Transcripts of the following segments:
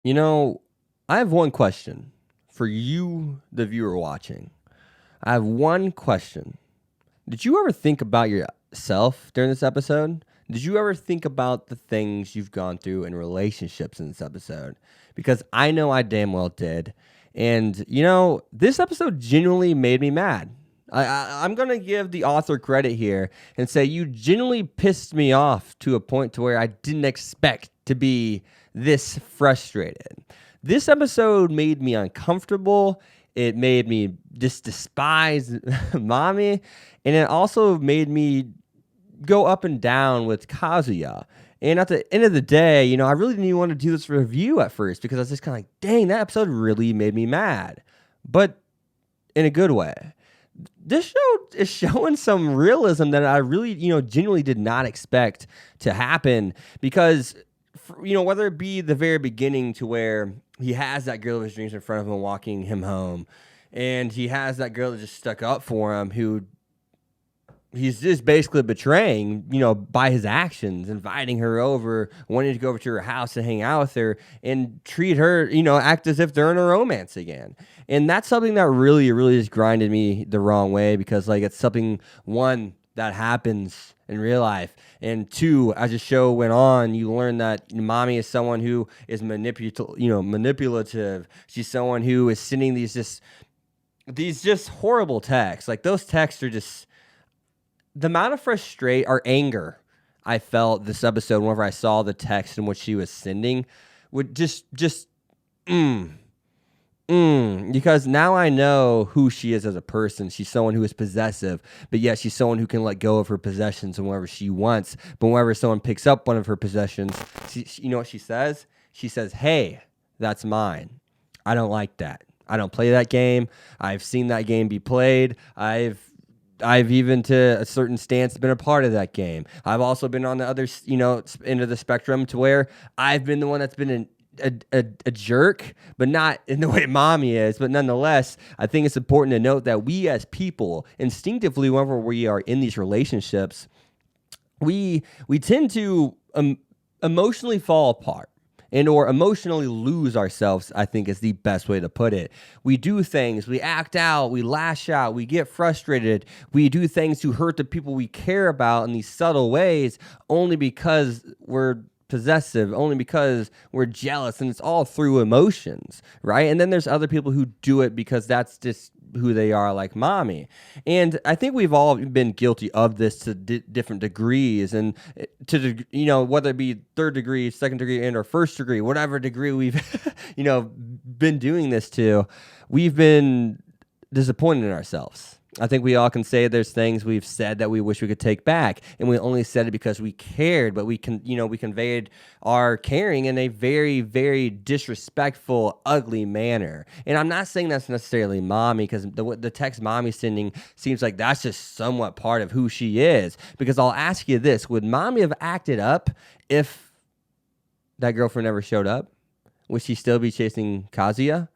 You know, I have one question for you, the viewer watching. I have one question. Did you ever think about yourself during this episode? Did you ever think about the things you've gone through in relationships in this episode? Because I know I damn well did. And, this episode genuinely made me mad. I'm going to give the author credit here and say you genuinely pissed me off to a point to where I didn't expect to be this frustrated. This episode made me uncomfortable. It made me just despise mommy. And it also made me go up and down with Kazuya. And at the end of the day, I really didn't even want to do this review at first because I was just kind of like, dang, that episode really made me mad. But in a good way. This show is showing some realism that I really, genuinely did not expect to happen because, whether it be the very beginning to where he has that girl of his dreams in front of him walking him home, and he has that girl that just stuck up for him who he's just basically betraying, by his actions, inviting her over, wanting to go over to her house and hang out with her and treat her, act as if they're in a romance again. And that's something that really, really just grinded me the wrong way because, it's something, one, that happens in real life. And two, as the show went on, you learn that mommy is someone who is manipulative. She's someone who is sending these just horrible texts. Like those texts are just the amount of or anger I felt this episode whenever I saw the text in which she was sending would because now I know who she is as a person. She's someone who is possessive, but yet she's someone who can let go of her possessions whenever she wants. But whenever someone picks up one of her possessions, you know what she says? She says, hey, that's mine. I don't like that. I don't play that game. I've seen that game be played. I've even to a certain stance been a part of that game. I've also been on the other, end of the spectrum to where I've been the one that's been a jerk, but not in the way mommy is. But nonetheless, I think it's important to note that we as people, instinctively, whenever we are in these relationships, we tend to emotionally fall apart and or emotionally lose ourselves, I think is the best way to put it. We do things, we act out, we lash out, we get frustrated, we do things to hurt the people we care about in these subtle ways only because we're possessive, only because we're jealous, and it's all through emotions, right? And then there's other people who do it because that's just who they are, like mommy. And I think we've all been guilty of this to different degrees, and whether it be third degree, second degree, and or first degree, whatever degree we've been doing this to, we've been disappointed in ourselves. I think we all can say there's things we've said that we wish we could take back, and we only said it because we cared, but we conveyed our caring in a very, very disrespectful, ugly manner. And I'm not saying that's necessarily mommy, because the text mommy's sending seems like that's just somewhat part of who she is. Because I'll ask you this: would mommy have acted up if that girlfriend never showed up? Would she still be chasing Kazuya?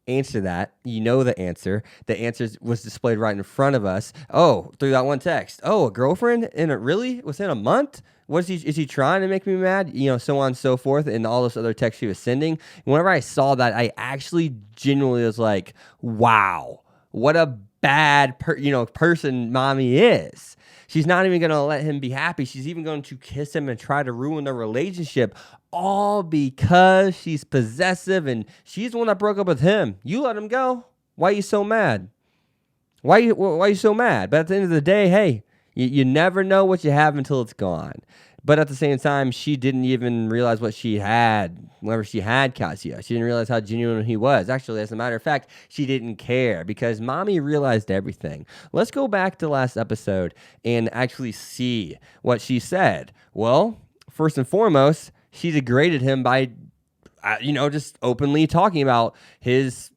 Answer that. You know the answer. The answer was displayed right in front of us. Oh, through that one text. Oh, a girlfriend? And it really? Within a month? Is he trying to make me mad? So on and so forth, and all those other texts she was sending. Whenever I saw that, I actually genuinely was like, wow, what a bad person mommy is. She's not even going to let him be happy. She's even going to kiss him and try to ruin the relationship, all because she's possessive and she's the one that broke up with him. You let him go. Why are you so mad? Why are you so mad? But at the end of the day, hey, you never know what you have until it's gone. But at the same time, she didn't even realize what she had whenever she had Kazuya. She didn't realize how genuine he was. Actually, as a matter of fact, she didn't care because mommy realized everything. Let's go back to last episode and actually see what she said. Well, first and foremost, she degraded him by, just openly talking about his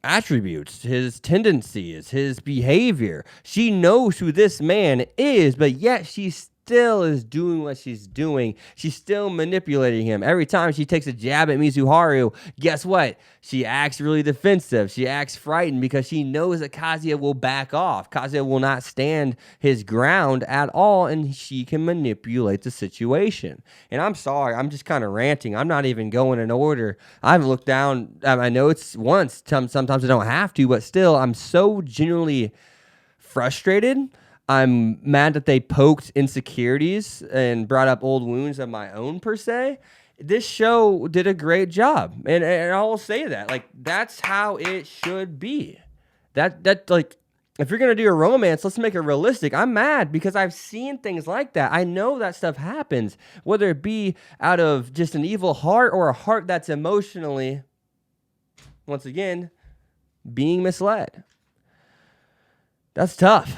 attributes, his tendencies, his behavior. She knows who this man is, but yet she still is doing what she's doing. She's still manipulating him. Every time she takes a jab at Mizuharu, guess what? She acts really defensive. She acts frightened because she knows that Kazuya will back off. Kazuya will not stand his ground at all, and she can manipulate the situation. And I'm sorry, I'm just kind of ranting. I'm not even going in order. I've looked down at my notes once. Sometimes I don't have to, but still, I'm so genuinely frustrated. I'm mad that they poked insecurities and brought up old wounds of my own, per se. This show did a great job, and I will say that, like, that's how it should be. That like, if you're gonna do a romance, let's make it realistic. I'm mad because I've seen things like that. I know that stuff happens, whether it be out of just an evil heart or a heart that's emotionally, once again, being misled. That's tough.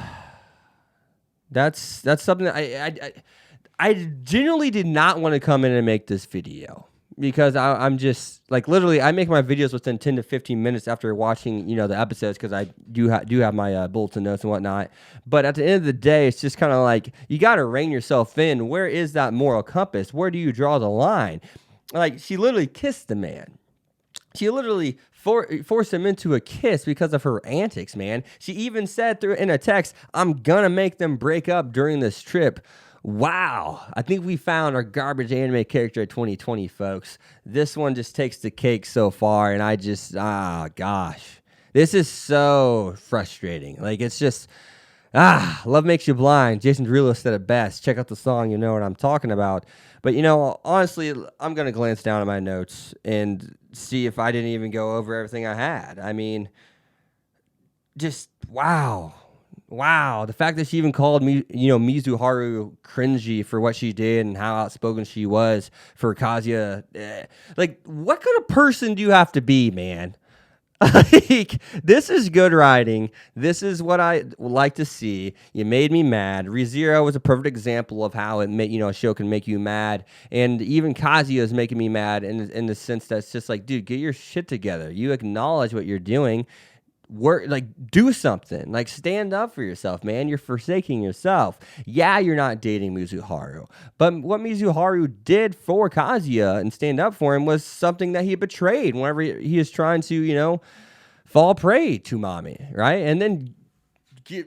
That's something that I genuinely did not want to come in and make this video because I'm just, like, literally, I make my videos within 10 to 15 minutes after watching, the episodes, because I do have my bulletin notes and whatnot. But at the end of the day, it's just kind of like, you got to rein yourself in. Where is that moral compass? Where do you draw the line? Like, she literally kissed the man. She literally forced him into a kiss because of her antics, man. She even said in a text, I'm going to make them break up during this trip. Wow. I think we found our garbage anime character of 2020, folks. This one just takes the cake so far, and I just, gosh. This is so frustrating. Like, it's just, love makes you blind. Jason Derulo said it best. Check out the song, you know what I'm talking about. But, honestly, I'm going to glance down at my notes and see if I didn't even go over everything I had. I mean, just, wow. The fact that she even called me, Mizuharu cringy for what she did and how outspoken she was for Kazuya. Like, what kind of person do you have to be, man? Like, this is good writing. This is what I like to see. You made me mad. ReZero was a perfect example of how a show can make you mad. And even Kazuya is making me mad in the sense that it's just like, dude, get your shit together. You acknowledge what you're doing. Work, like, do something. Like, stand up for yourself, man. You're forsaking yourself. Yeah, you're not dating Mizuharu, but what Mizuharu did for Kazuya and stand up for him was something that he betrayed whenever he is trying to, fall prey to mommy, right? And then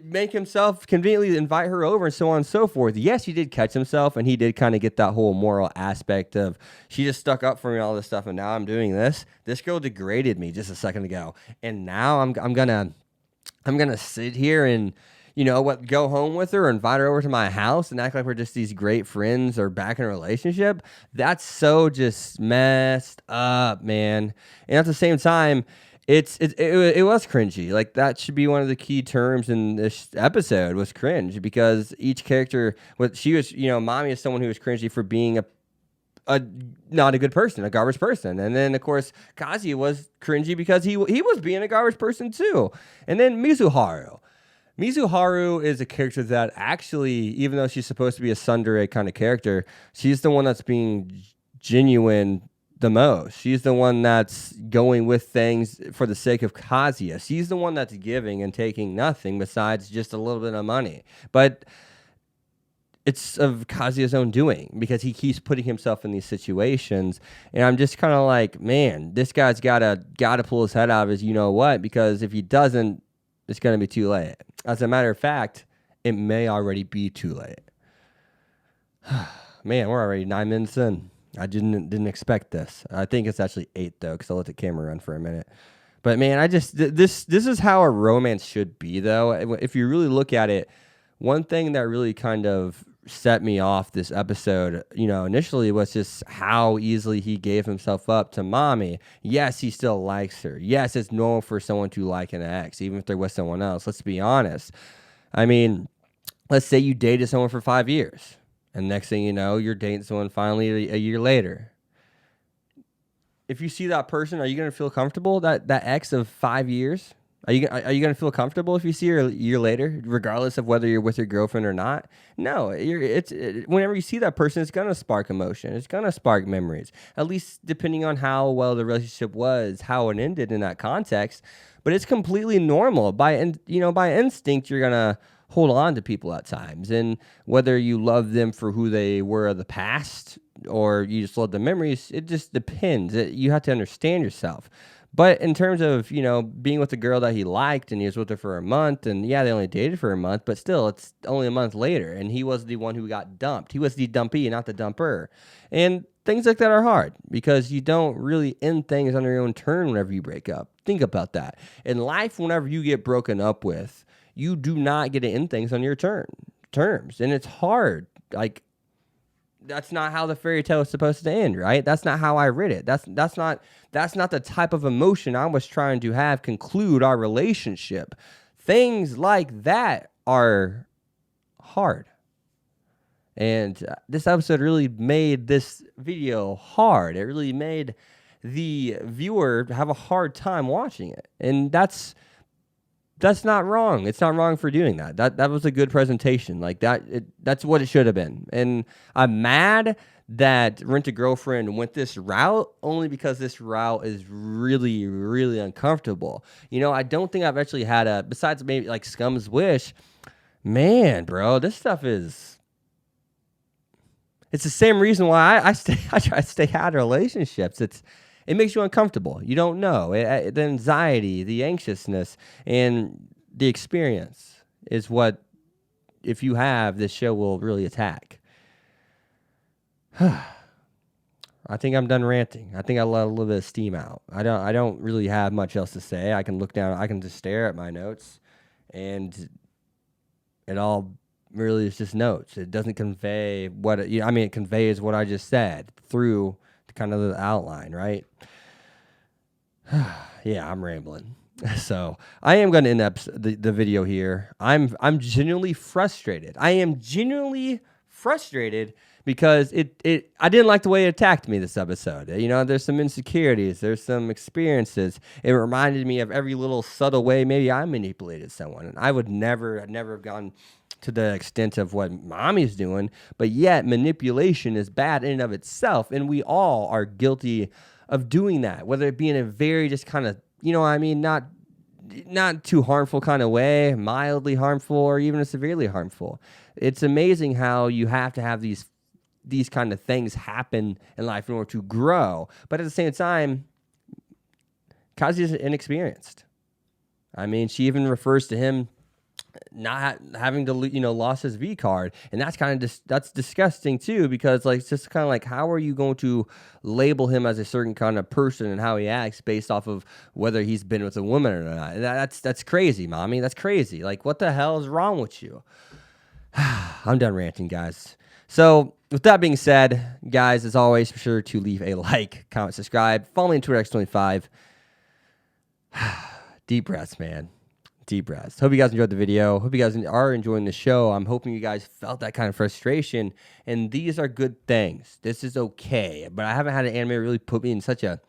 make himself conveniently invite her over and so on and so forth. Yes, he did catch himself, and he did kind of get that whole moral aspect of, she just stuck up for me, all this stuff, and now I'm doing this. This girl degraded me just a second ago, and now I'm gonna sit here and go home with her or invite her over to my house and act like we're just these great friends or back in a relationship. That's so just messed up, man. And at the same time, it was cringy. Like, that should be one of the key terms in this episode, was cringe, because each character, she was, mommy is someone who was cringy for being a not a good person, a garbage person. And then, of course, Kazuya was cringy because he was being a garbage person too. And then Mizuharu is a character that actually, even though she's supposed to be a tsundere kind of character, she's the one that's being genuine the most. She's the one that's going with things for the sake of Kazuya. She's the one that's giving and taking nothing besides just a little bit of money. But it's of Kazuya's own doing, because he keeps putting himself in these situations. And I'm just kind of like, man, this guy's gotta pull his head out of his you-know-what, because if he doesn't, it's going to be too late. As a matter of fact, it may already be too late. Man, we're already 9 minutes in. I didn't expect this. I think it's actually 8 though, because I let the camera run for a minute. But man, this is how a romance should be, though. If you really look at it, one thing that really kind of set me off this episode, initially, was just how easily he gave himself up to mommy. Yes, he still likes her. Yes, it's normal for someone to like an ex, even if they're with someone else. Let's be honest. I mean, let's say you dated someone for 5 years. And next thing you know, you're dating someone finally a year later. If you see that person, are you going to feel comfortable? That ex of 5 years? Are you going to feel comfortable if you see her a year later, regardless of whether you're with your girlfriend or not? No. Whenever you see that person, it's going to spark emotion. It's going to spark memories, at least depending on how well the relationship was, how it ended in that context. But it's completely normal. By instinct, you're going to hold on to people at times. And whether you love them for who they were in the past or you just love the memories, it just depends. You have to understand yourself. But in terms of, being with a girl that he liked and he was with her for a month, and yeah, they only dated for a month, but still, it's only a month later, and he was the one who got dumped. He was the dumpee, not the dumper. And things like that are hard because you don't really end things on your own turn whenever you break up. Think about that. In life, whenever you get broken up with, you do not get to end things on your terms. And it's hard. Like, that's not how the fairy tale is supposed to end, right? That's not how I read it. That's not the type of emotion I was trying to have conclude our relationship. Things like that are hard. And this episode really made this video hard. It really made the viewer have a hard time watching it. And that's not wrong. It's not wrong for doing that. That was a good presentation. Like that's what it should have been. And I'm mad that Rent a Girlfriend went this route only because this route is really, really uncomfortable. I don't think I've actually had besides maybe like Scum's Wish, man, bro, this stuff is, it's the same reason why I try to stay out of relationships. It makes you uncomfortable. You don't know. The anxiety, the anxiousness, and the experience is what, if you have, this show will really attack. I think I'm done ranting. I think I let a little bit of steam out. I don't really have much else to say. I can look down. I can just stare at my notes, and it all really is just notes. It doesn't convey what it conveys what I just said through kind of the outline, right? Yeah, I'm rambling. So I am going to end up the video here. I'm genuinely frustrated. I am genuinely frustrated because I didn't like the way it attacked me this episode. There's some insecurities, there's some experiences. It reminded me of every little subtle way maybe I manipulated someone, and I would never have gone to the extent of what Mommy's doing, but yet manipulation is bad in and of itself, and we all are guilty of doing that, whether it be in a very just kind of, not too harmful kind of way, mildly harmful, or even a severely harmful. It's amazing how you have to have these kind of things happen in life in order to grow, but at the same time, Kazi's inexperienced. She even refers to him not having to, lost his V card, and that's kind of that's disgusting too, because it's just kind of like, how are you going to label him as a certain kind of person and how he acts based off of whether he's been with a woman or not? That's crazy, Mommy. That's crazy. Like, what the hell is wrong with you? I'm done ranting, guys. So with that being said, guys, as always, be sure to leave a like, comment, subscribe, follow me on Twitter X25. Deep breaths, man. Deep breaths. Hope you guys enjoyed the video. Hope you guys are enjoying the show. I'm hoping you guys felt that kind of frustration, and these are good things. This is okay, but I haven't had an anime really put me in such a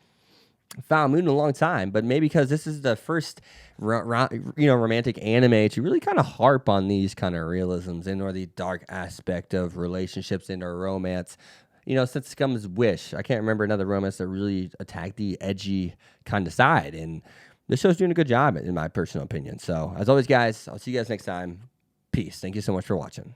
foul mood in a long time, but maybe because this is the first romantic anime to really kind of harp on these kind of realisms and or the dark aspect of relationships and or romance. Since Scum's Wish, I can't remember another romance that really attacked the edgy kind of side, and this show's doing a good job, in my personal opinion. So, as always, guys, I'll see you guys next time. Peace. Thank you so much for watching.